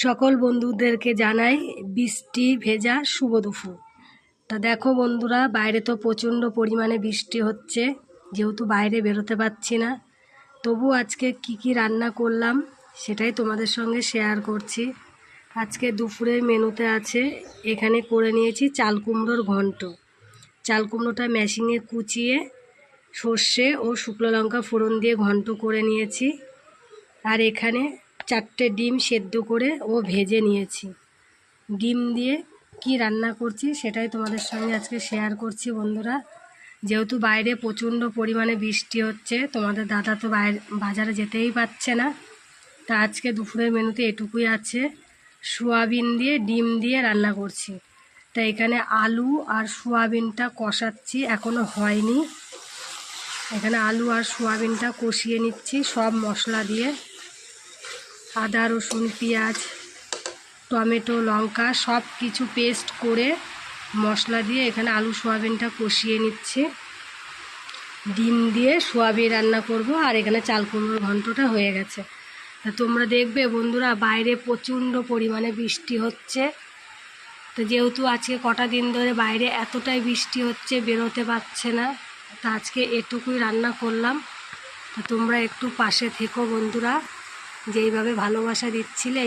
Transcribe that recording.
সকল বন্ধুদেরকে জানাই বৃষ্টি ভেজা শুভ দুপুর। তা দেখো বন্ধুরা, বাইরে তো প্রচণ্ড পরিমাণে বৃষ্টি হচ্ছে, যেহেতু বাইরে বেরোতে পারছি না। তবু আজকে কি রান্না করলাম সেটাই তোমাদের সঙ্গে শেয়ার করছি। আজকে দুপুরের মেনুতে আছে, এখানে করে নিয়েছি চাল কুমড়োর ঘন্ট। চাল কুমড়োটা মেশিনে কুচিয়ে সর্ষে ও শুকনো লঙ্কা ফোড়ন দিয়ে ঘন্ট করে নিয়েছি। আর এখানে 4টে ডিম সেদ্ধ করে ও ভেজে নিয়েছি। ডিম দিয়ে কি রান্না করছি সেটাই তোমাদের সঙ্গে আজকে শেয়ার করছি বন্ধুরা। যেহেতু বাইরে প্রচণ্ড পরিমাণে বৃষ্টি হচ্ছে, তোমাদের দাদা তো বাজারে যেতেই পারছে না। তা আজকে দুপুরের মেনুতে এটুকুই আছে, সোয়াবিন দিয়ে ডিম দিয়ে রান্না করছি। তা এখানে আলু আর সোয়াবিনটা কষাচ্ছি, এখনও হয়নি। এখানে আলু আর সোয়াবিনটা কষিয়ে নিচ্ছি সব মশলা দিয়ে। আদা রসুন পেঁয়াজ টমেটো লঙ্কা সব কিছু পেস্ট করে মশলা দিয়ে এখানে আলু সোয়াবিনটা কষিয়ে নিচ্ছি। ডিম দিয়ে সোয়াবিন রান্না করব। আর এখানে চাল কুমড়োর ঘন্টটা হয়ে গেছে। তা তোমরা দেখবে বন্ধুরা, বাইরে প্রচণ্ড পরিমাণে বৃষ্টি হচ্ছে। তো যেহেতু আজকে কটা দিন ধরে বাইরে এতটাই বৃষ্টি হচ্ছে, বেরোতে পারছে না। তা আজকে এটুকুই রান্না করলাম। তো তোমরা একটু পাশে থেকো বন্ধুরা, যেইভাবে ভালোবাসা দিচ্ছিলে।